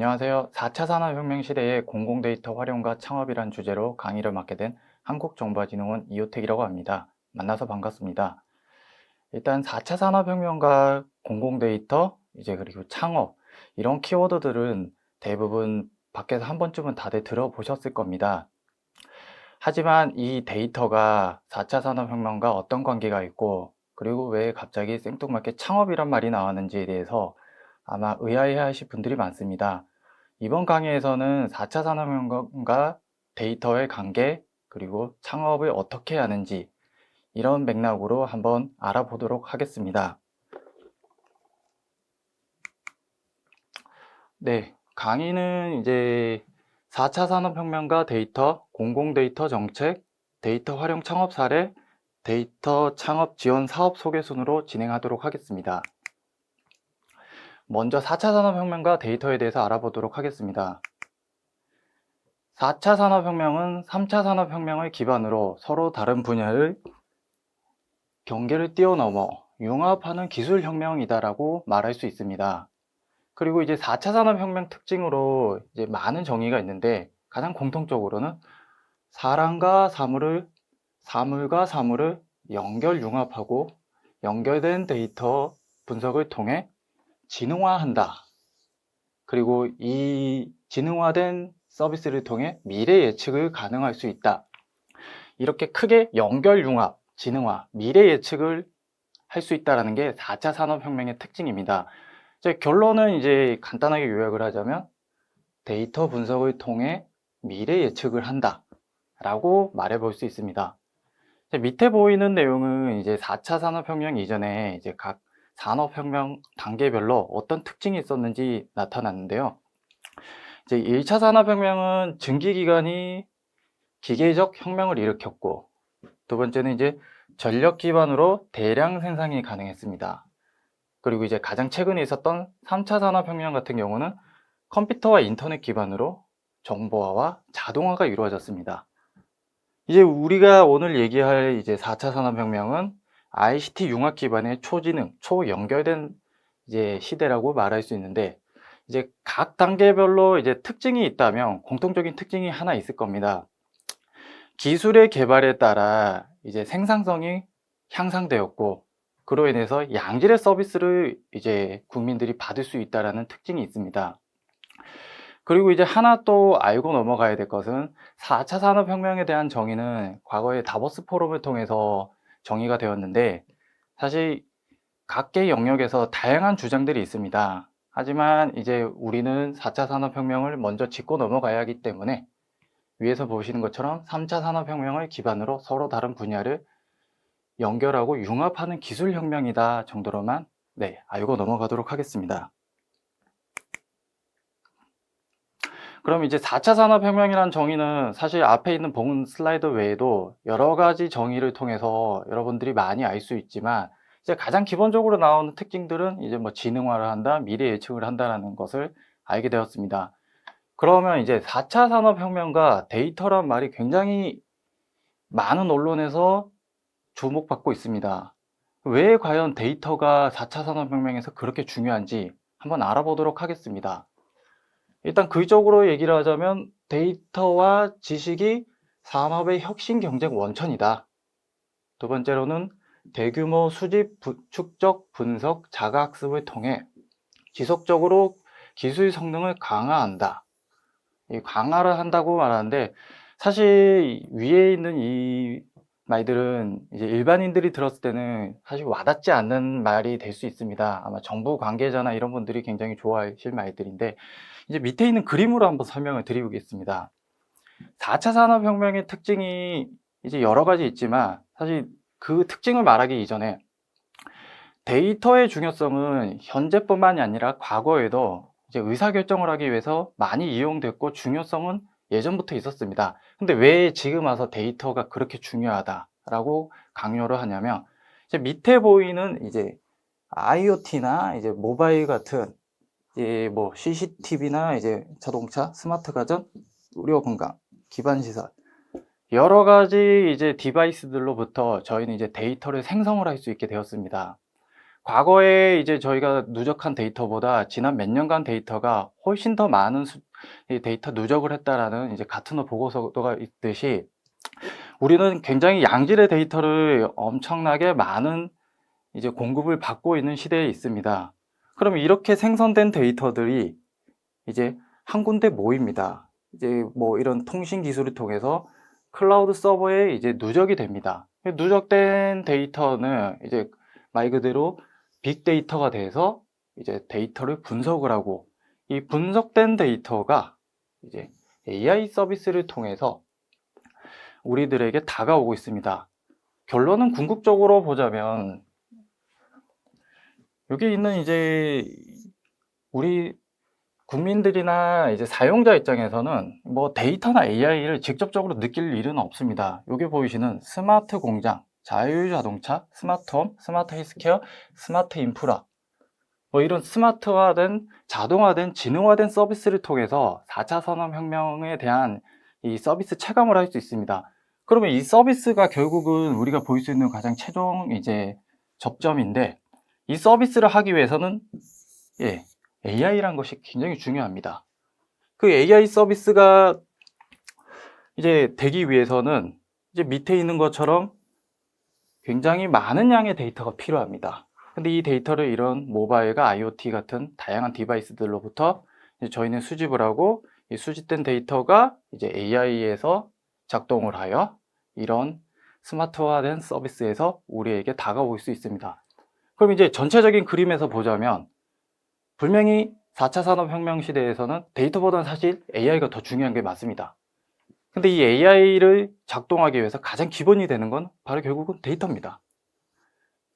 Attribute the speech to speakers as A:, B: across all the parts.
A: 안녕하세요. 4차 산업혁명 시대의 공공데이터 활용과 창업이란 주제로 강의를 맡게 된 한국정보진흥원 이호택이라고 합니다. 만나서 반갑습니다. 일단 4차 산업혁명과 공공데이터, 그리고 창업, 이런 키워드들은 대부분 밖에서 한 번쯤은 다들 들어보셨을 겁니다. 하지만 이 데이터가 4차 산업혁명과 어떤 관계가 있고, 그리고 왜 갑자기 생뚱맞게 창업이란 말이 나왔는지에 대해서 아마 의아해 하실 분들이 많습니다. 이번 강의에서는 4차 산업혁명과 데이터의 관계, 그리고 창업을 어떻게 하는지 이런 맥락으로 한번 알아보도록 하겠습니다. 네, 강의는 4차 산업혁명과 데이터, 공공데이터 정책, 데이터 활용 창업 사례, 데이터 창업 지원 사업 소개 순으로 진행하도록 하겠습니다. 먼저 4차 산업혁명과 데이터에 대해서 알아보도록 하겠습니다. 4차 산업혁명은 3차 산업혁명을 기반으로 서로 다른 분야의 경계를 뛰어넘어 융합하는 기술혁명이다라고 말할 수 있습니다. 그리고 4차 산업혁명 특징으로 많은 정의가 있는데 가장 공통적으로는 사람과 사물과 사물을 연결 융합하고 연결된 데이터 분석을 통해 지능화한다. 그리고 이 지능화된 서비스를 통해 미래 예측을 가능할 수 있다. 이렇게 크게 연결 융합, 지능화, 미래 예측을 할 수 있다는 게 4차 산업혁명의 특징입니다. 결론은 간단하게 요약을 하자면 데이터 분석을 통해 미래 예측을 한다 라고 말해 볼 수 있습니다. 밑에 보이는 내용은 4차 산업혁명 이전에 각 산업혁명 단계별로 어떤 특징이 있었는지 나타났는데요. 1차 산업혁명은 증기기관이 기계적 혁명을 일으켰고, 두 번째는 전력 기반으로 대량 생산이 가능했습니다. 그리고 가장 최근에 있었던 3차 산업혁명 같은 경우는 컴퓨터와 인터넷 기반으로 정보화와 자동화가 이루어졌습니다. 우리가 오늘 얘기할 4차 산업혁명은 ICT 융합 기반의 초지능, 초연결된 시대라고 말할 수 있는데, 각 단계별로 특징이 있다면 공통적인 특징이 하나 있을 겁니다. 기술의 개발에 따라 생산성이 향상되었고, 그로 인해서 양질의 서비스를 국민들이 받을 수 있다는 특징이 있습니다. 그리고 하나 또 알고 넘어가야 될 것은 4차 산업혁명에 대한 정의는 과거에 다보스 포럼을 통해서 정의가 되었는데, 사실 각계 영역에서 다양한 주장들이 있습니다. 하지만 우리는 4차 산업혁명을 먼저 짚고 넘어가야 하기 때문에 위에서 보시는 것처럼 3차 산업혁명을 기반으로 서로 다른 분야를 연결하고 융합하는 기술혁명이다 정도로만 알고 넘어가도록 하겠습니다. 그럼 4차 산업혁명이라는 정의는 사실 앞에 있는 본 슬라이드 외에도 여러 가지 정의를 통해서 여러분들이 많이 알 수 있지만, 가장 기본적으로 나오는 특징들은 뭐 지능화를 한다, 미래 예측을 한다라는 것을 알게 되었습니다. 그러면 4차 산업혁명과 데이터란 말이 굉장히 많은 언론에서 주목받고 있습니다. 왜 과연 데이터가 4차 산업혁명에서 그렇게 중요한지 한번 알아보도록 하겠습니다. 일단 글적으로 얘기를 하자면 데이터와 지식이 산업의 혁신 경쟁 원천이다. 두 번째로는 대규모 수집, 축적, 분석, 자가학습을 통해 지속적으로 기술 성능을 강화한다. 이 강화를 한다고 말하는데, 사실 위에 있는 이 말들은 일반인들이 들었을 때는 사실 와닿지 않는 말이 될 수 있습니다. 아마 정부 관계자나 이런 분들이 굉장히 좋아하실 말들인데, 밑에 있는 그림으로 한번 설명을 드리겠습니다. 4차 산업혁명의 특징이 여러 가지 있지만, 사실 그 특징을 말하기 이전에 데이터의 중요성은 현재뿐만이 아니라 과거에도 의사결정을 하기 위해서 많이 이용됐고 중요성은 예전부터 있었습니다. 근데 왜 지금 와서 데이터가 그렇게 중요하다라고 강요를 하냐면, 밑에 보이는 IoT나 모바일 같은 뭐 CCTV나 자동차, 스마트 가전, 의료 건강, 기반 시설, 여러 가지 디바이스들로부터 저희는 데이터를 생성을 할 수 있게 되었습니다. 과거에 이제 저희가 누적한 데이터보다 지난 몇 년간 데이터가 훨씬 더 많은 이 데이터 누적을 했다라는 이제 가트너 보고서가 있듯이 우리는 굉장히 양질의 데이터를 엄청나게 많은 이제 공급을 받고 있는 시대에 있습니다. 그럼 이렇게 생성된 데이터들이 이제 한 군데 모입니다. 이제 뭐 이런 통신 기술을 통해서 클라우드 서버에 이제 누적이 됩니다. 누적된 데이터는 이제 말 그대로 빅데이터가 돼서 이제 데이터를 분석을 하고, 이 분석된 데이터가 이제 AI 서비스를 통해서 우리들에게 다가오고 있습니다. 결론은 궁극적으로 보자면 여기 있는 이제 우리 국민들이나 이제 사용자 입장에서는 뭐 데이터나 AI를 직접적으로 느낄 일은 없습니다. 여기 보이시는 스마트 공장, 자율자동차, 스마트홈, 스마트 헬스케어, 스마트 인프라, 뭐 이런 스마트화된, 자동화된, 지능화된 서비스를 통해서 4차 산업혁명에 대한 이 서비스 체감을 할 수 있습니다. 그러면 이 서비스가 결국은 우리가 볼 수 있는 가장 최종 이제 접점인데, 이 서비스를 하기 위해서는 AI라는 것이 굉장히 중요합니다. 그 AI 서비스가 이제 되기 위해서는 이제 밑에 있는 것처럼 굉장히 많은 양의 데이터가 필요합니다. 근데 이 데이터를 이런 모바일과 IoT 같은 다양한 디바이스들로부터 저희는 수집을 하고, 이 수집된 데이터가 이제 AI에서 작동을 하여 이런 스마트화된 서비스에서 우리에게 다가올 수 있습니다. 그럼 이제 전체적인 그림에서 보자면 분명히 4차 산업혁명 시대에서는 데이터보다는 사실 AI가 더 중요한 게 맞습니다. 근데 이 AI를 작동하기 위해서 가장 기본이 되는 건 바로 결국은 데이터입니다.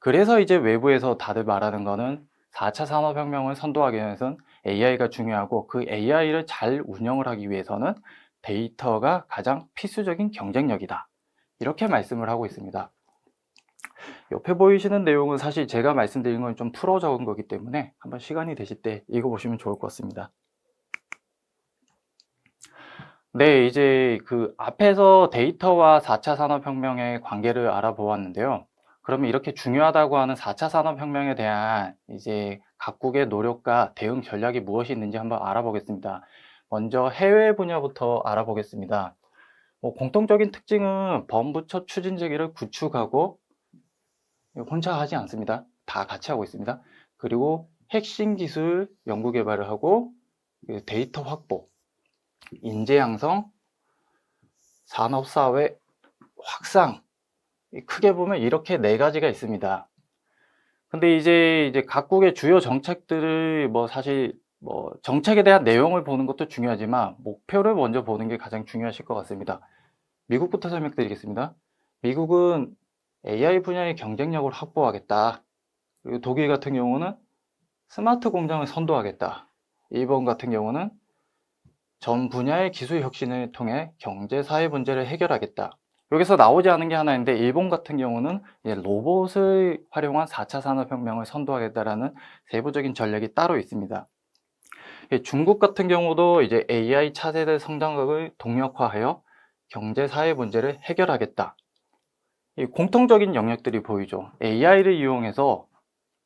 A: 그래서 이제 외부에서 다들 말하는 거는 4차 산업혁명을 선도하기 위해서는 AI가 중요하고, 그 AI를 잘 운영을 하기 위해서는 데이터가 가장 필수적인 경쟁력이다, 이렇게 말씀을 하고 있습니다. 옆에 보이시는 내용은 사실 제가 말씀드린 건 좀 풀어 적은 거기 때문에 한번 시간이 되실 때 읽어보시면 좋을 것 같습니다. 네, 이제 그 앞에서 데이터와 4차 산업혁명의 관계를 알아보았는데요. 그러면 이렇게 중요하다고 하는 4차 산업혁명에 대한 이제 각국의 노력과 대응 전략이 무엇이 있는지 한번 알아보겠습니다. 먼저 해외 분야부터 알아보겠습니다. 공통적인 특징은 범부처 추진제기를 구축하고, 혼자 하지 않습니다. 다 같이 하고 있습니다. 그리고 핵심 기술 연구 개발을 하고, 데이터 확보, 인재 양성, 산업사회 확산, 크게 보면 이렇게 네 가지가 있습니다. 근데 이제 각국의 주요 정책들을 사실 정책에 대한 내용을 보는 것도 중요하지만 목표를 먼저 보는 게 가장 중요하실 것 같습니다. 미국부터 설명드리겠습니다. 미국은 AI 분야의 경쟁력을 확보하겠다. 그리고 독일 같은 경우는 스마트 공장을 선도하겠다. 일본 같은 경우는 전 분야의 기술 혁신을 통해 경제, 사회 문제를 해결하겠다. 여기서 나오지 않은 게 하나 있는데, 일본 같은 경우는 이제 로봇을 활용한 4차 산업혁명을 선도하겠다라는 세부적인 전략이 따로 있습니다. 중국 같은 경우도 이제 AI 차세대 성장력을 동력화하여 경제, 사회 문제를 해결하겠다. 이 공통적인 영역들이 보이죠. AI를 이용해서,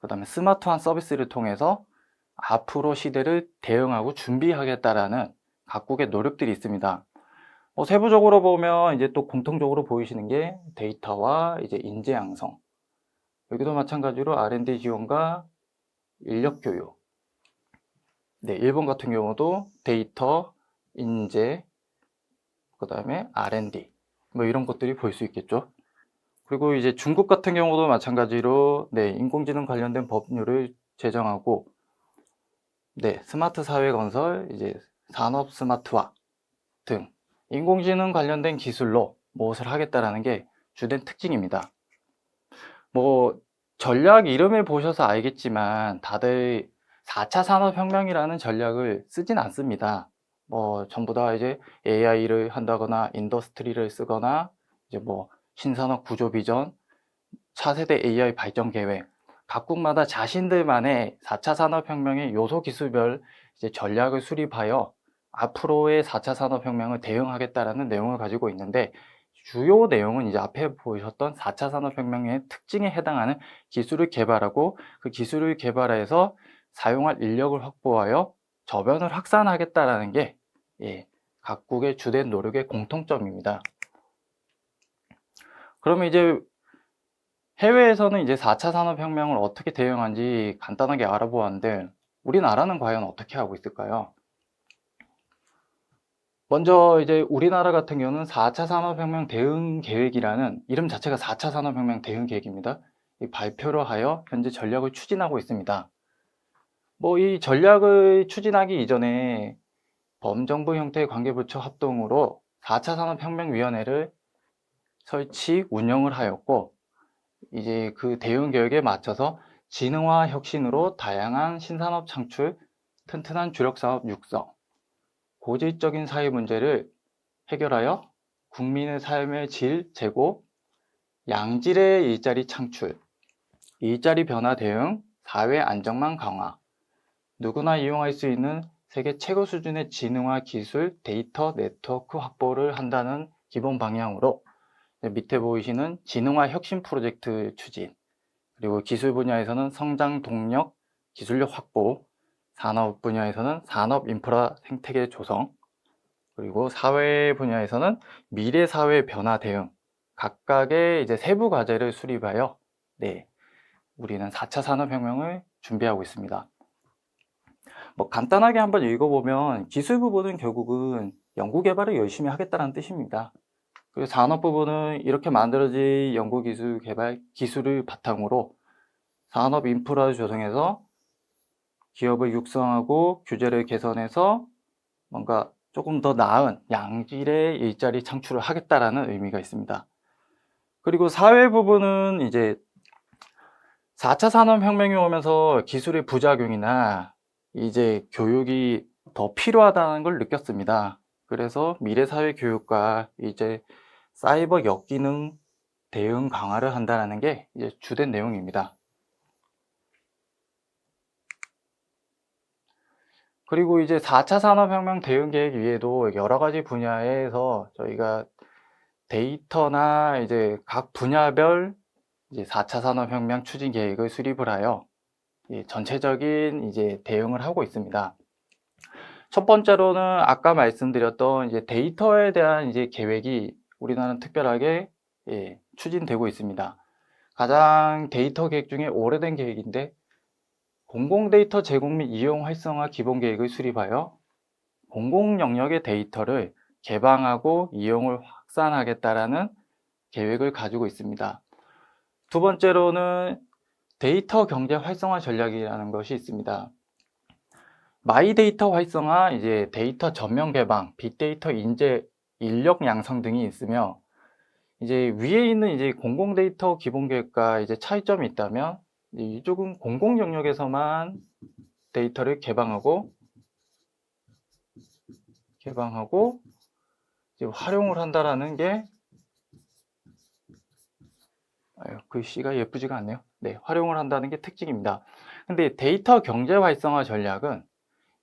A: 그 다음에 스마트한 서비스를 통해서 앞으로 시대를 대응하고 준비하겠다라는 각국의 노력들이 있습니다. 세부적으로 보면 이제 또 공통적으로 보이시는 게 데이터와 이제 인재 양성. 여기도 마찬가지로 R&D 지원과 인력 교육. 네, 일본 같은 경우도 데이터, 인재, 그 다음에 R&D. 이런 것들이 보일 수 있겠죠. 그리고 이제 중국 같은 경우도 마찬가지로 인공지능 관련된 법률을 제정하고, 스마트 사회 건설, 이제 산업 스마트화 등 인공지능 관련된 기술로 무엇을 하겠다라는 게 주된 특징입니다. 전략 이름을 보셔서 알겠지만 다들 4차 산업혁명이라는 전략을 쓰진 않습니다. 전부 다 이제 AI를 한다거나 인더스트리를 쓰거나 이제 신산업 구조 비전, 차세대 AI 발전 계획, 각국마다 자신들만의 4차 산업혁명의 요소 기술별 이제 전략을 수립하여 앞으로의 4차 산업혁명을 대응하겠다라는 내용을 가지고 있는데, 주요 내용은 이제 앞에 보셨던 4차 산업혁명의 특징에 해당하는 기술을 개발하고 그 기술을 개발해서 사용할 인력을 확보하여 저변을 확산하겠다라는 게 각국의 주된 노력의 공통점입니다. 그러면 이제 해외에서는 이제 4차 산업혁명을 어떻게 대응한지 간단하게 알아보았는데 우리나라는 과연 어떻게 하고 있을까요? 먼저 이제 우리나라 같은 경우는 4차 산업혁명 대응 계획이라는 이름 자체가 4차 산업혁명 대응 계획입니다. 이 발표를 하여 현재 전략을 추진하고 있습니다. 뭐 이 전략을 추진하기 이전에 범정부 형태의 관계부처 합동으로 4차 산업혁명위원회를 설치 운영을 하였고 이제 그 대응 계획에 맞춰서 진흥화 혁신으로 다양한 신산업 창출, 튼튼한 주력 사업 육성, 고질적인 사회 문제를 해결하여 국민의 삶의 질 제고, 양질의 일자리 창출, 일자리 변화 대응, 사회 안정망 강화, 누구나 이용할 수 있는 세계 최고 수준의 지능화 기술 데이터 네트워크 확보를 한다는 기본 방향으로 밑에 보이시는 지능화 혁신 프로젝트 추진, 그리고 기술 분야에서는 성장 동력, 기술력 확보, 산업 분야에서는 산업 인프라 생태계 조성, 그리고 사회 분야에서는 미래 사회 변화 대응, 각각의 이제 세부 과제를 수립하여 우리는 4차 산업혁명을 준비하고 있습니다. 뭐 간단하게 한번 읽어보면 기술 부분은 결국은 연구개발을 열심히 하겠다는 뜻입니다. 그리고 산업 부분은 이렇게 만들어진 연구기술 개발 기술을 바탕으로 산업 인프라를 조성해서 기업을 육성하고 규제를 개선해서 뭔가 조금 더 나은 양질의 일자리 창출을 하겠다라는 의미가 있습니다. 그리고 사회 부분은 이제 4차 산업혁명이 오면서 기술의 부작용이나 이제 교육이 더 필요하다는 걸 느꼈습니다. 그래서 미래사회 교육과 이제 사이버 역기능 대응 강화를 한다는 게 이제 주된 내용입니다. 그리고 이제 4차 산업혁명 대응 계획 위에도 여러 가지 분야에서 저희가 데이터나 이제 각 분야별 이제 4차 산업혁명 추진 계획을 수립을 하여 전체적인 이제 대응을 하고 있습니다. 첫 번째로는 아까 말씀드렸던 이제 데이터에 대한 이제 계획이 우리나라는 특별하게 추진되고 있습니다. 가장 데이터 계획 중에 오래된 계획인데 공공 데이터 제공 및 이용 활성화 기본 계획을 수립하여 공공 영역의 데이터를 개방하고 이용을 확산하겠다라는 계획을 가지고 있습니다. 두 번째로는 데이터 경제 활성화 전략이라는 것이 있습니다. 마이데이터 활성화, 이제 데이터 전면 개방, 빅데이터 인재, 인력 양성 등이 있으며 이제 위에 있는 이제 공공 데이터 기본 계획과 이제 차이점이 있다면 이쪽은 공공 영역에서만 데이터를 개방하고 이제 활용을 한다라는 게 글씨가 예쁘지가 않네요. 활용을 한다는 게 특징입니다. 근데 데이터 경제 활성화 전략은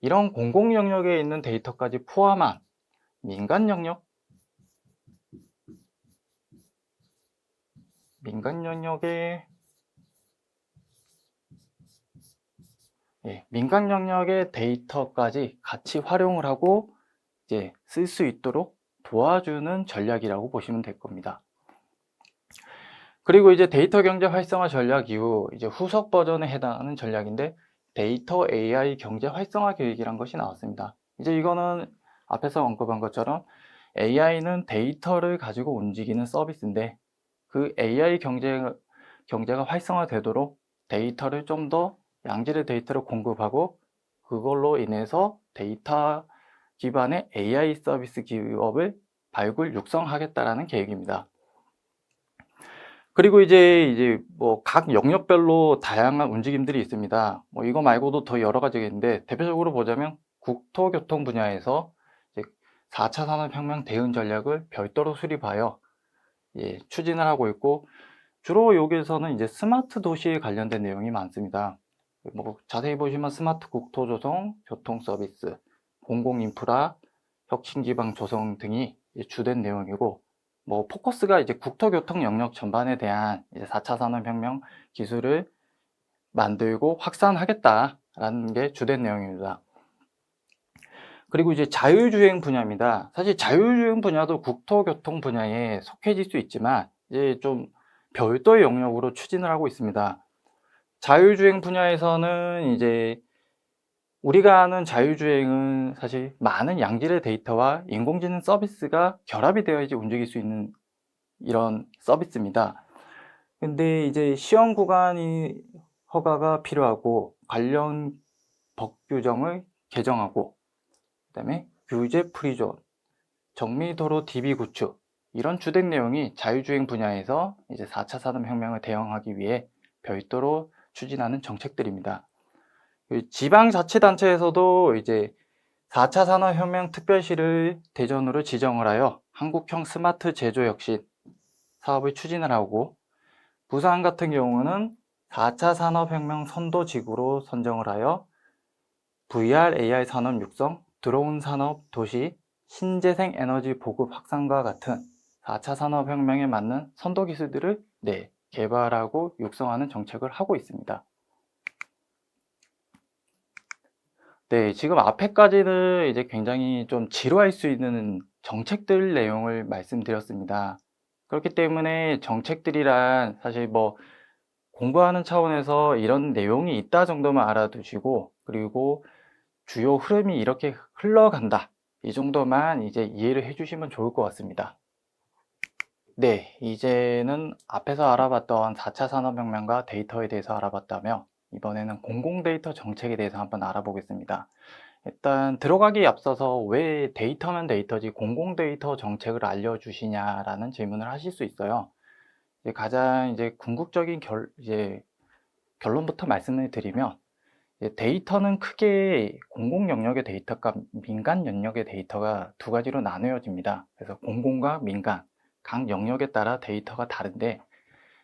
A: 이런 공공 영역에 있는 데이터까지 포함한 민간 영역의 민간 영역의 데이터까지 같이 활용을 하고 이제 쓸 수 있도록 도와주는 전략이라고 보시면 될 겁니다. 그리고 이제 데이터 경제 활성화 전략 이후 이제 후속 버전에 해당하는 전략인데 데이터 AI 경제 활성화 계획이란 것이 나왔습니다. 이제 이거는 앞에서 언급한 것처럼 AI는 데이터를 가지고 움직이는 서비스인데 그 AI 경제가 활성화되도록 데이터를 좀 더 양질의 데이터를 공급하고 그걸로 인해서 데이터 기반의 AI 서비스 기업을 발굴 육성하겠다라는 계획입니다. 그리고 이제 뭐 각 영역별로 다양한 움직임들이 있습니다. 뭐 이거 말고도 더 여러 가지가 있는데 대표적으로 보자면 국토교통 분야에서 이제 4차 산업혁명 대응 전략을 별도로 수립하여 추진을 하고 있고 주로 여기에서는 이제 스마트 도시에 관련된 내용이 많습니다. 뭐 자세히 보시면 스마트 국토 조성, 교통 서비스, 공공 인프라, 혁신 기반 조성 등이 주된 내용이고 뭐 포커스가 이제 국토교통 영역 전반에 대한 이제 4차 산업혁명 기술을 만들고 확산하겠다라는 게 주된 내용입니다. 그리고 이제 자율주행 분야입니다. 사실 자율주행 분야도 국토교통 분야에 속해질 수 있지만 이제 좀 별도의 영역으로 추진을 하고 있습니다. 자율주행 분야에서는 이제 우리가 아는 자율주행은 사실 많은 양질의 데이터와 인공지능 서비스가 결합이 되어야지 움직일 수 있는 이런 서비스입니다. 근데 이제 시험 구간이 허가가 필요하고 관련 법 규정을 개정하고 그다음에 규제 프리존, 정밀도로 DB 구축 이런 주된 내용이 자율주행 분야에서 이제 4차 산업혁명을 대응하기 위해 별도로 추진하는 정책들입니다. 지방자치단체에서도 이제 4차 산업혁명 특별시를 대전으로 지정을 하여 한국형 스마트 제조 혁신 사업을 추진을 하고 부산 같은 경우는 4차 산업혁명 선도지구로 선정을 하여 VR, AR 산업 육성, 드론 산업, 도시, 신재생 에너지 보급 확산과 같은 4차 산업혁명에 맞는 선도 기술들을 개발하고 육성하는 정책을 하고 있습니다. 지금 앞에까지는 이제 굉장히 좀 지루할 수 있는 정책들 내용을 말씀드렸습니다. 그렇기 때문에 정책들이란 사실 뭐 공부하는 차원에서 이런 내용이 있다 정도만 알아두시고 그리고 주요 흐름이 이렇게 흘러간다 이 정도만 이제 이해를 해주시면 좋을 것 같습니다. 이제는 앞에서 알아봤던 4차 산업혁명과 데이터에 대해서 알아봤다며 이번에는 공공데이터 정책에 대해서 한번 알아보겠습니다. 일단 들어가기에 앞서서 왜 데이터면 데이터지 공공데이터 정책을 알려주시냐라는 질문을 하실 수 있어요. 가장 이제 궁극적인 결론부터 말씀을 드리면 데이터는 크게 공공 영역의 데이터가 민간 영역의 데이터가 두 가지로 나누어집니다. 그래서 공공과 민간 각 영역에 따라 데이터가 다른데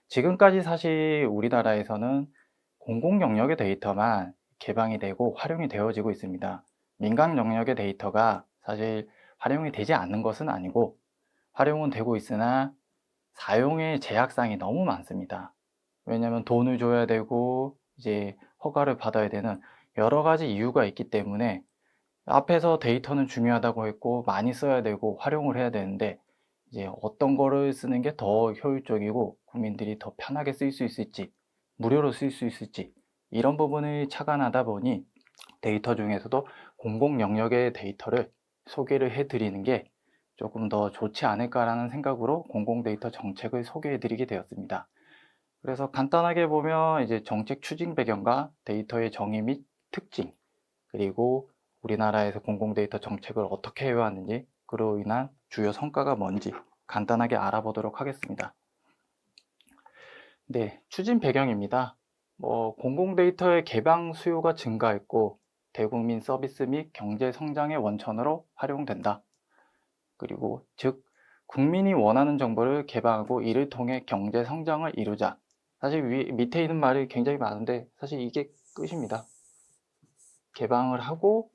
A: 지금까지 사실 우리나라에서는 공공 영역의 데이터만 개방이 되고 활용이 되어지고 있습니다. 민간 영역의 데이터가 사실 활용이 되지 않는 것은 아니고 활용은 되고 있으나 사용의 제약상이 너무 많습니다. 왜냐하면 돈을 줘야 되고 이제 허가를 받아야 되는 여러 가지 이유가 있기 때문에 앞에서 데이터는 중요하다고 했고 많이 써야 되고 활용을 해야 되는데 이제 어떤 거를 쓰는 게 더 효율적이고 국민들이 더 편하게 쓸 수 있을지 무료로 쓸 수 있을지 이런 부분을 착안하다 보니 데이터 중에서도 공공 영역의 데이터를 소개를 해 드리는 게 조금 더 좋지 않을까라는 생각으로 공공 데이터 정책을 소개해 드리게 되었습니다. 그래서 간단하게 보면 이제 정책 추진 배경과 데이터의 정의 및 특징 그리고 우리나라에서 공공 데이터 정책을 어떻게 해왔는지 그로 인한 주요 성과가 뭔지 간단하게 알아보도록 하겠습니다. 추진 배경입니다. 공공 데이터의 개방 수요가 증가했고 대국민 서비스 및 경제 성장의 원천으로 활용된다. 그리고 즉 국민이 원하는 정보를 개방하고 이를 통해 경제 성장을 이루자. 사실 밑에 있는 말이 굉장히 많은데 사실 이게 끝입니다. 개방을 하고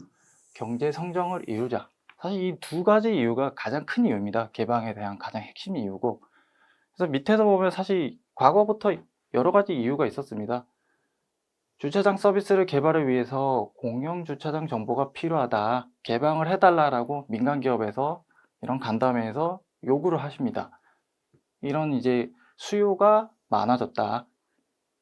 A: 경제 성장을 이루자. 사실 이 두 가지 이유가 가장 큰 이유입니다. 개방에 대한 가장 핵심 이유고. 그래서 밑에서 보면 사실 과거부터 여러 가지 이유가 있었습니다. 주차장 서비스를 개발을 위해서 공영 주차장 정보가 필요하다. 개방을 해달라고 민간 기업에서 이런 간담회에서 요구를 하십니다. 이런 이제 수요가 많아졌다.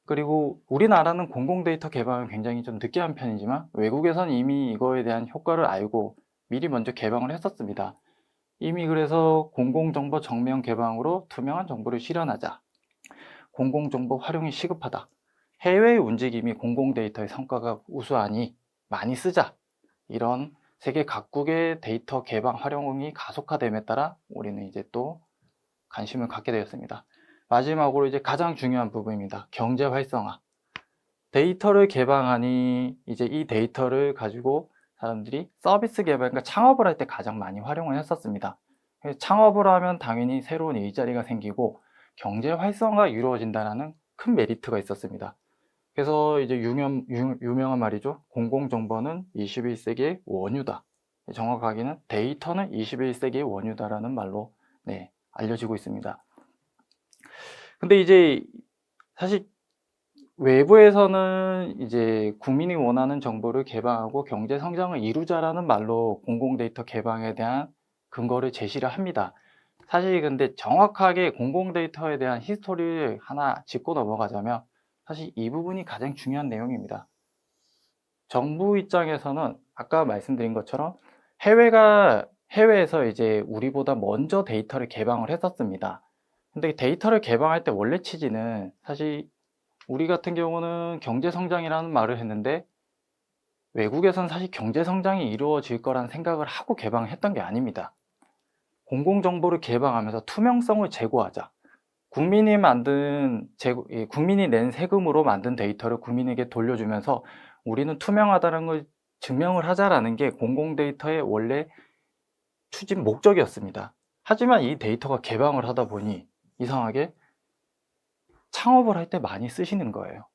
A: 그리고 우리나라는 공공데이터 개방을 굉장히 좀 늦게 한 편이지만 외국에선 이미 이거에 대한 효과를 알고 미리 먼저 개방을 했었습니다. 이미 그래서 공공정보 정면 개방으로 투명한 정보를 실현하자. 공공정보 활용이 시급하다. 해외의 움직임이 공공데이터의 성과가 우수하니 많이 쓰자. 이런 세계 각국의 데이터 개방 활용이 가속화됨에 따라 우리는 이제 또 관심을 갖게 되었습니다. 마지막으로 이제 가장 중요한 부분입니다. 경제 활성화. 데이터를 개방하니 이제 이 데이터를 가지고 사람들이 서비스 개발, 그러니까 창업을 할 때 가장 많이 활용을 했었습니다. 창업을 하면 당연히 새로운 일자리가 생기고 경제 활성화가 이루어진다는 큰 메리트가 있었습니다. 그래서 이제 유명한 말이죠. 공공정보는 21세기의 원유다. 정확하게는 데이터는 21세기의 원유다라는 말로 알려지고 있습니다. 근데 이제 사실 외부에서는 이제 국민이 원하는 정보를 개방하고 경제 성장을 이루자라는 말로 공공 데이터 개방에 대한 근거를 제시를 합니다. 사실 근데 정확하게 공공 데이터에 대한 히스토리를 하나 짚고 넘어가자면 사실 이 부분이 가장 중요한 내용입니다. 정부 입장에서는 아까 말씀드린 것처럼 해외에서 이제 우리보다 먼저 데이터를 개방을 했었습니다. 근데 데이터를 개방할 때 원래 취지는 사실 우리 같은 경우는 경제 성장이라는 말을 했는데 외국에선 사실 경제 성장이 이루어질 거란 생각을 하고 개방했던 게 아닙니다. 공공정보를 개방하면서 투명성을 제고하자. 국민이 낸 세금으로 만든 데이터를 국민에게 돌려주면서 우리는 투명하다는 걸 증명을 하자라는 게 공공 데이터의 원래 추진 목적이었습니다. 하지만 이 데이터가 개방을 하다 보니 이상하게 창업을 할 때 많이 쓰시는 거예요.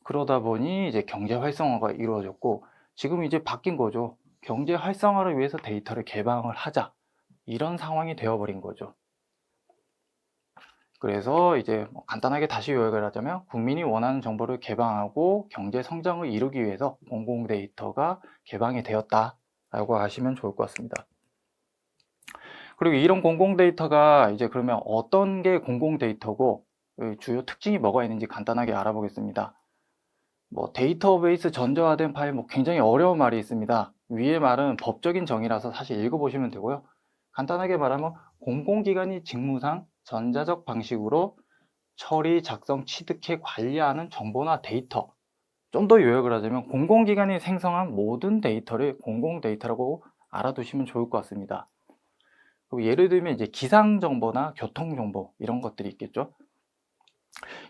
A: 그러다 보니 이제 경제 활성화가 이루어졌고 지금 이제 바뀐 거죠. 경제 활성화를 위해서 데이터를 개방을 하자. 이런 상황이 되어버린 거죠. 그래서 이제 간단하게 다시 요약을 하자면 국민이 원하는 정보를 개방하고 경제 성장을 이루기 위해서 공공 데이터가 개방이 되었다라고 하시면 좋을 것 같습니다. 그리고 이런 공공 데이터가 이제 그러면 어떤 게 공공 데이터고 주요 특징이 뭐가 있는지 간단하게 알아보겠습니다. 데이터베이스 전자화된 파일 굉장히 어려운 말이 있습니다. 위의 말은 법적인 정의라서 사실 읽어보시면 되고요. 간단하게 말하면 공공기관이 직무상 전자적 방식으로 처리, 작성, 취득해 관리하는 정보나 데이터. 좀 더 요약을 하자면 공공기관이 생성한 모든 데이터를 공공데이터라고 알아두시면 좋을 것 같습니다. 그리고 예를 들면 이제 기상정보나 교통정보 이런 것들이 있겠죠.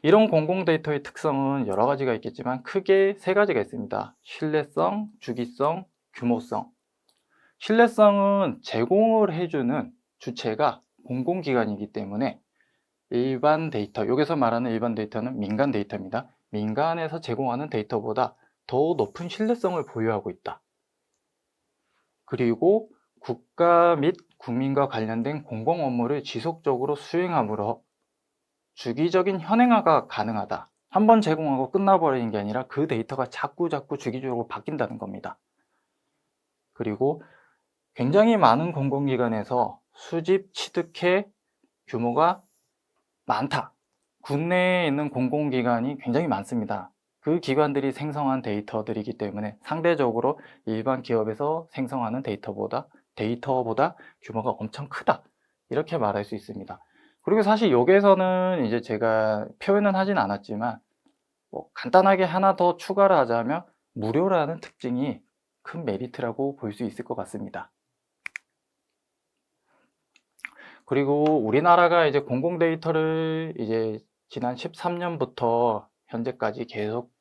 A: 이런 공공 데이터의 특성은 여러 가지가 있겠지만 크게 세 가지가 있습니다. 신뢰성, 주기성, 규모성. 신뢰성은 제공을 해주는 주체가 공공기관이기 때문에 일반 데이터, 여기서 말하는 일반 데이터는 민간 데이터입니다. 민간에서 제공하는 데이터보다 더 높은 신뢰성을 보유하고 있다. 그리고 국가 및 국민과 관련된 공공 업무를 지속적으로 수행하므로 주기적인 현행화가 가능하다. 한번 제공하고 끝나버리는 게 아니라 그 데이터가 자꾸 주기적으로 바뀐다는 겁니다. 그리고 굉장히 많은 공공기관에서 수집, 취득해 규모가 많다. 국내에 있는 공공기관이 굉장히 많습니다. 그 기관들이 생성한 데이터들이기 때문에 상대적으로 일반 기업에서 생성하는 데이터보다 규모가 엄청 크다. 이렇게 말할 수 있습니다. 그리고 사실 여기에서는 이제 제가 표현은 하진 않았지만 간단하게 하나 더 추가를 하자면 무료라는 특징이 큰 메리트라고 볼 수 있을 것 같습니다. 그리고 우리나라가 이제 공공 데이터를 이제 지난 13년부터 현재까지 계속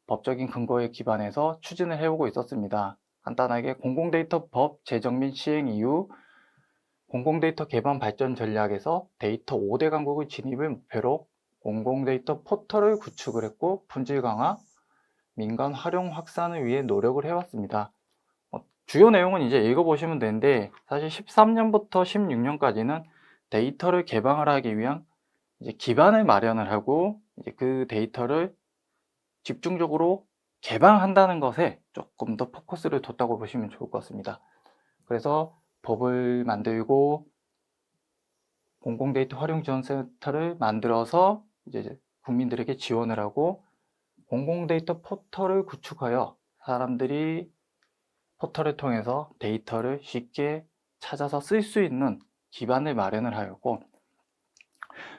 A: 법적인 근거에 기반해서 추진을 해오고 있었습니다. 간단하게 공공데이터법 제정 및 시행 이후 공공데이터 개발 발전 전략에서 데이터 5대 강국의 진입을 목표로 공공데이터 포털을 구축을 했고 품질 강화, 민간 활용 확산을 위해 노력을 해왔습니다. 주요 내용은 이제 읽어보시면 되는데 사실 13년부터 16년까지는 데이터를 개방을 하기 위한 이제 기반을 마련을 하고 이제 그 데이터를 집중적으로 개방한다는 것에 조금 더 포커스를 뒀다고 보시면 좋을 것 같습니다. 그래서 법을 만들고 공공데이터 활용지원센터를 만들어서 이제 국민들에게 지원을 하고 공공데이터 포털을 구축하여 사람들이 포털을 통해서 데이터를 쉽게 찾아서 쓸 수 있는 기반을 마련을 하였고,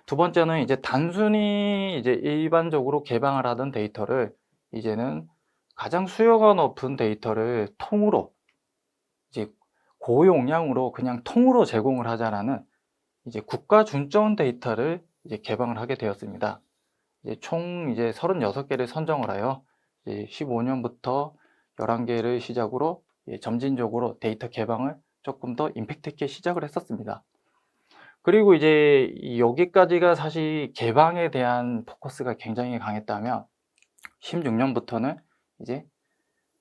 A: 두 번째는 이제 단순히 이제 일반적으로 개방을 하던 데이터를 이제는 가장 수요가 높은 데이터를 통으로 이제 고용량으로 그냥 통으로 제공을 하자라는 이제 국가 준정 데이터를 이제 개방을 하게 되었습니다. 이제 총 이제 36개를 선정을 하여 이제 15년부터 11개를 시작으로 점진적으로 데이터 개방을 조금 더 임팩트 있게 시작을 했었습니다. 그리고 이제 여기까지가 사실 개방에 대한 포커스가 굉장히 강했다면 16년부터는 이제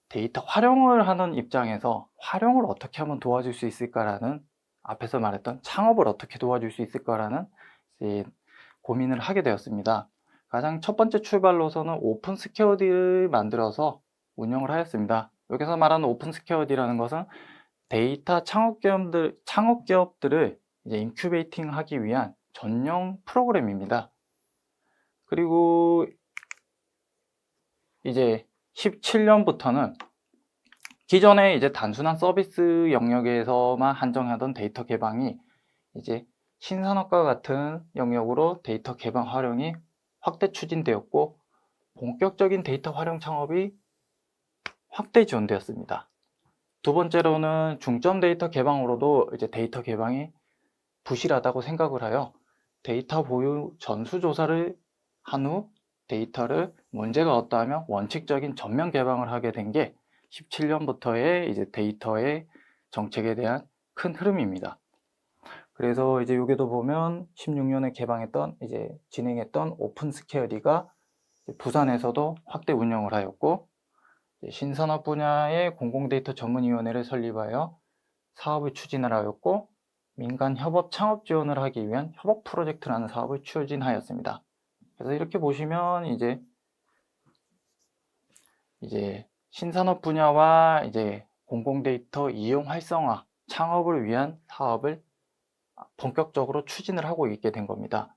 A: 데이터 활용을 하는 입장에서 활용을 어떻게 하면 도와줄 수 있을까라는 앞에서 말했던 창업을 어떻게 도와줄 수 있을까라는 이제 고민을 하게 되었습니다. 가장 첫 번째 출발로서는 오픈 스퀘어디를 만들어서 운영을 하였습니다. 여기서 말하는 오픈 스퀘어디라는 것은 데이터 창업 기업들을 이제 인큐베이팅 하기 위한 전용 프로그램입니다. 그리고 이제 17년부터는 기존에 이제 단순한 서비스 영역에서만 한정하던 데이터 개방이 이제 신산업과 같은 영역으로 데이터 개방 활용이 확대 추진되었고, 본격적인 데이터 활용 창업이 확대 지원되었습니다. 두 번째로는 중점 데이터 개방으로도 이제 데이터 개방이 부실하다고 생각을 하여 데이터 보유 전수조사를 한 후 데이터를 문제가 없다 하면 원칙적인 전면 개방을 하게 된 게 17년부터의 이제 데이터의 정책에 대한 큰 흐름입니다. 그래서 이제 여기도 보면 16년에 진행했던 오픈 스퀘어디가 부산에서도 확대 운영을 하였고, 신산업 분야의 공공데이터 전문위원회를 설립하여 사업을 추진을 하였고, 민간 협업 창업 지원을 하기 위한 협업 프로젝트라는 사업을 추진하였습니다. 그래서 이렇게 보시면 이제 신산업 분야와 이제 공공데이터 이용 활성화 창업을 위한 사업을 본격적으로 추진을 하고 있게 된 겁니다.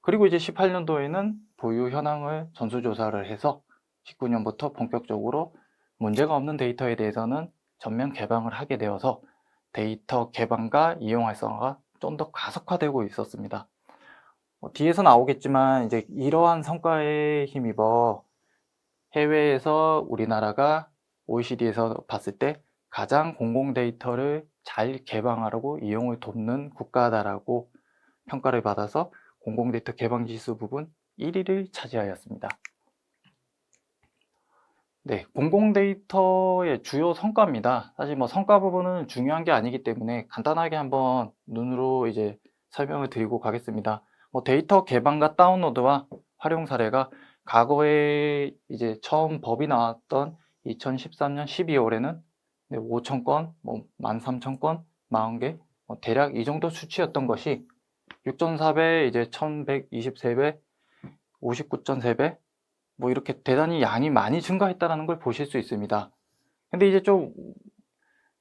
A: 그리고 이제 18년도에는 보유 현황을 전수조사를 해서 19년부터 본격적으로 문제가 없는 데이터에 대해서는 전면 개방을 하게 되어서 데이터 개방과 이용 활성화가 좀 더 가속화되고 있었습니다. 뒤에서 나오겠지만 이제 이러한 성과에 힘입어 해외에서 우리나라가 OECD에서 봤을 때 가장 공공 데이터를 잘 개방하려고 이용을 돕는 국가다라고 평가를 받아서 공공 데이터 개방 지수 부분 1위를 차지하였습니다. 네, 공공 데이터의 주요 성과입니다. 사실 뭐 성과 부분은 중요한 게 아니기 때문에 간단하게 한번 눈으로 이제 설명을 드리고 가겠습니다. 데이터 개방과 다운로드와 활용 사례가 과거에 이제 처음 법이 나왔던 2013년 12월에는 5,000건, 13,000건, 40개, 대략 이 정도 수치였던 것이 6.4배, 이제 1,123배, 59.3배, 이렇게 대단히 양이 많이 증가했다는 걸 보실 수 있습니다. 근데 이제 좀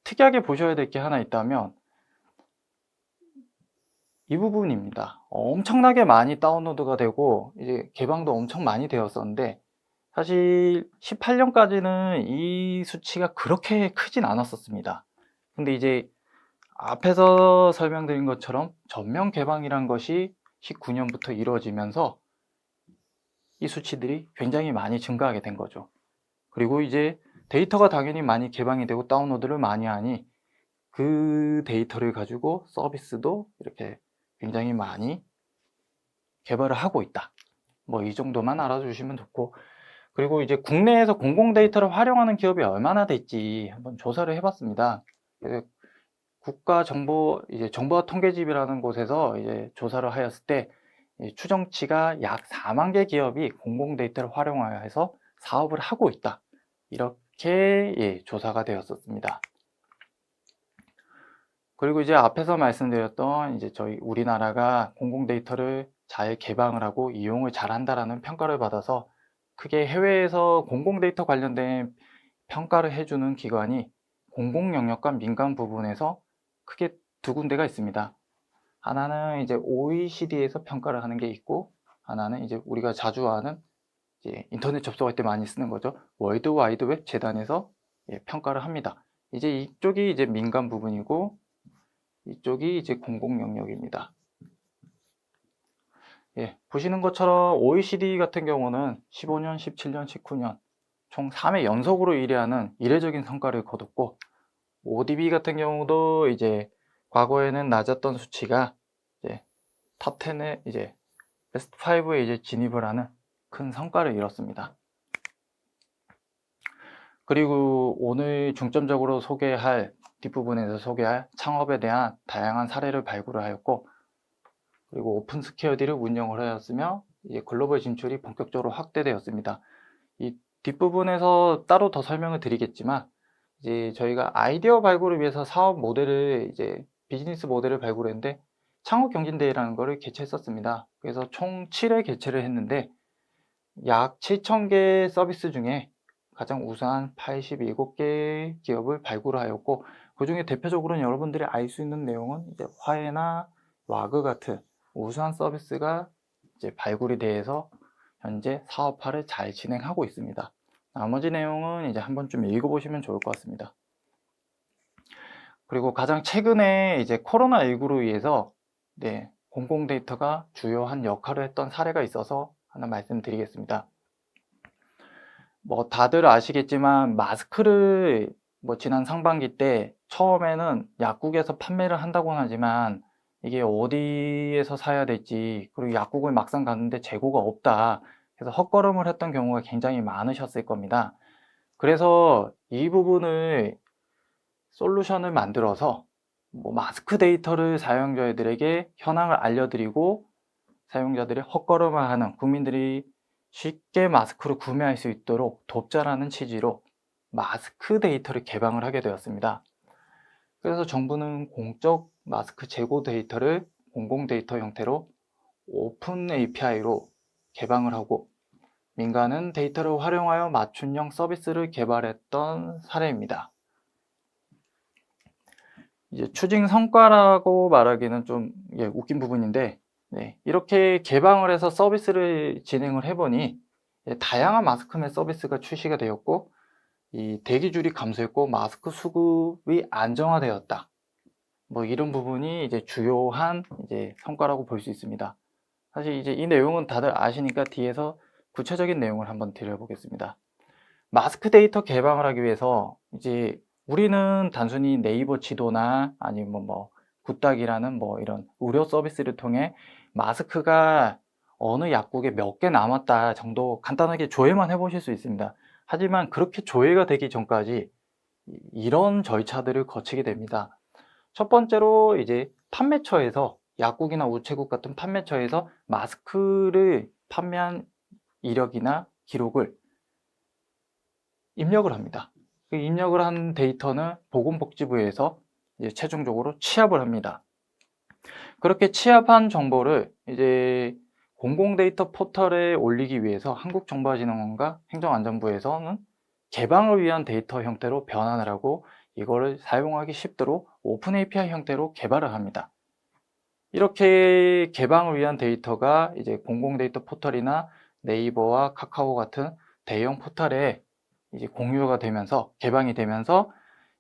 A: 특이하게 보셔야 될 게 하나 있다면 이 부분입니다. 엄청나게 많이 다운로드가 되고 이제 개방도 엄청 많이 되었었는데, 사실 18년까지는 이 수치가 그렇게 크진 않았었습니다. 근데 이제 앞에서 설명드린 것처럼 전면 개방이란 것이 19년부터 이루어지면서 이 수치들이 굉장히 많이 증가하게 된 거죠. 그리고 이제 데이터가 당연히 많이 개방이 되고 다운로드를 많이 하니 그 데이터를 가지고 서비스도 이렇게 굉장히 많이 개발을 하고 있다. 이 정도만 알아주시면 좋고, 그리고 이제 국내에서 공공 데이터를 활용하는 기업이 얼마나 될지 한번 조사를 해봤습니다. 정보와 통계집이라는 곳에서 이제 조사를 하였을 때 추정치가 약 4만 개 기업이 공공 데이터를 활용하여서 사업을 하고 있다. 이렇게 조사가 되었었습니다. 그리고 이제 앞에서 말씀드렸던 이제 저희 우리나라가 공공 데이터를 잘 개방을 하고 이용을 잘 한다라는 평가를 받아서 크게 해외에서 공공 데이터 관련된 평가를 해주는 기관이 공공 영역과 민간 부분에서 크게 두 군데가 있습니다. 하나는 이제 OECD에서 평가를 하는 게 있고, 하나는 이제 우리가 자주 아는 이제 인터넷 접속할 때 많이 쓰는 거죠. 월드 와이드 웹 재단에서 평가를 합니다. 이제 이쪽이 이제 민간 부분이고 이쪽이 이제 공공 영역입니다. 보시는 것처럼 OECD 같은 경우는 15년, 17년, 19년 총 3회 연속으로 1위하는 이례적인 성과를 거뒀고, ODB 같은 경우도 이제 과거에는 낮았던 수치가 이제 탑 10에 이제 베스트 5에 이제 진입을 하는 큰 성과를 이뤘습니다. 그리고 오늘 중점적으로 뒷부분에서 소개할 창업에 대한 다양한 사례를 발굴을 하였고, 그리고 오픈 스퀘어디를 운영을 하였으며 이제 글로벌 진출이 본격적으로 확대되었습니다. 이 뒷부분에서 따로 더 설명을 드리겠지만, 이제 저희가 아이디어 발굴을 위해서 사업 모델을 이제 비즈니스 모델을 발굴했는데 창업경진대회라는 거를 개최했었습니다. 그래서 총 7회 개최를 했는데 약 7,000개 서비스 중에 가장 우수한 87개 기업을 발굴하였고, 그 중에 대표적으로는 여러분들이 알 수 있는 내용은 이제 화해나 와그 같은 우수한 서비스가 이제 발굴이 돼서 현재 사업화를 잘 진행하고 있습니다. 나머지 내용은 이제 한번 좀 읽어보시면 좋을 것 같습니다. 그리고 가장 최근에 이제 코로나19로 인해서 공공 데이터가 주요한 역할을 했던 사례가 있어서 하나 말씀드리겠습니다. 뭐 다들 아시겠지만 마스크를 지난 상반기 때 처음에는 약국에서 판매를 한다고는 하지만 이게 어디에서 사야 될지, 그리고 약국을 막상 갔는데 재고가 없다, 그래서 헛걸음을 했던 경우가 굉장히 많으셨을 겁니다. 그래서 이 부분을 솔루션을 만들어서 마스크 데이터를 사용자들에게 현황을 알려드리고, 사용자들이 헛걸음을 하는 국민들이 쉽게 마스크를 구매할 수 있도록 돕자라는 취지로 마스크 데이터를 개방을 하게 되었습니다. 그래서 정부는 공적 마스크 재고 데이터를 공공 데이터 형태로 오픈 API로 개방을 하고, 민간은 데이터를 활용하여 맞춤형 서비스를 개발했던 사례입니다. 이제 추진 성과라고 말하기는 좀 웃긴 부분인데, 이렇게 개방을 해서 서비스를 진행을 해보니 다양한 마스크맨 서비스가 출시가 되었고, 이 대기줄이 감소했고 마스크 수급이 안정화되었다. 이런 부분이 이제 주요한 성과라고 볼 수 있습니다. 사실 이제 이 내용은 다들 아시니까 뒤에서 구체적인 내용을 한번 드려보겠습니다. 마스크 데이터 개방을 하기 위해서 이제 우리는 단순히 네이버 지도나 아니면 굿닥이라는 이런 의료 서비스를 통해 마스크가 어느 약국에 몇 개 남았다 정도 간단하게 조회만 해보실 수 있습니다. 하지만 그렇게 조회가 되기 전까지 이런 절차들을 거치게 됩니다. 첫 번째로 이제 판매처에서, 약국이나 우체국 같은 판매처에서 마스크를 판매한 이력이나 기록을 입력을 합니다. 그 입력을 한 데이터는 보건복지부에서 이제 최종적으로 취합을 합니다. 그렇게 취합한 정보를 이제 공공데이터 포털에 올리기 위해서 한국정보진흥원과 행정안전부에서는 개방을 위한 데이터 형태로 변환을 하고, 이거를 사용하기 쉽도록 오픈 API 형태로 개발을 합니다. 이렇게 개방을 위한 데이터가 이제 공공데이터 포털이나 네이버와 카카오 같은 대형 포털에 이제 공유가 되면서, 개방이 되면서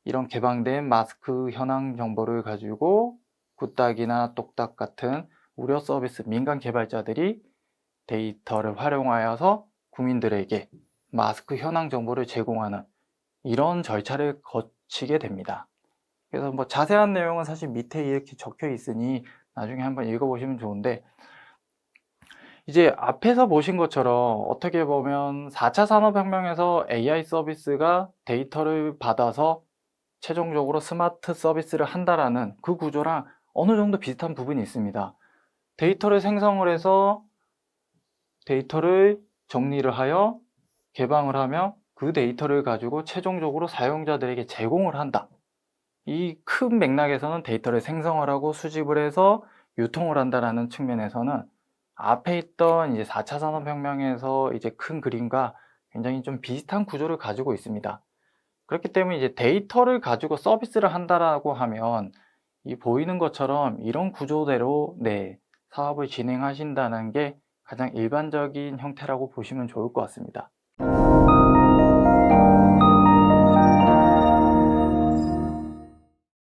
A: 이런 개방된 마스크 현황 정보를 가지고 굿닥이나 똑딱 같은 의료 서비스 민간 개발자들이 데이터를 활용하여서 국민들에게 마스크 현황 정보를 제공하는 이런 절차를 거치게 됩니다. 그래서 자세한 내용은 사실 밑에 이렇게 적혀 있으니 나중에 한번 읽어보시면 좋은데, 이제 앞에서 보신 것처럼 어떻게 보면 4차 산업혁명에서 AI 서비스가 데이터를 받아서 최종적으로 스마트 서비스를 한다라는 그 구조랑 어느 정도 비슷한 부분이 있습니다. 데이터를 생성을 해서 데이터를 정리를 하여 개방을 하며 그 데이터를 가지고 최종적으로 사용자들에게 제공을 한다. 이 큰 맥락에서는 데이터를 생성을 하고 수집을 해서 유통을 한다라는 측면에서는 앞에 있던 이제 4차 산업혁명에서 이제 큰 그림과 굉장히 좀 비슷한 구조를 가지고 있습니다. 그렇기 때문에 이제 데이터를 가지고 서비스를 한다라고 하면 이 보이는 것처럼 이런 구조대로 사업을 진행하신다는 게 가장 일반적인 형태라고 보시면 좋을 것 같습니다.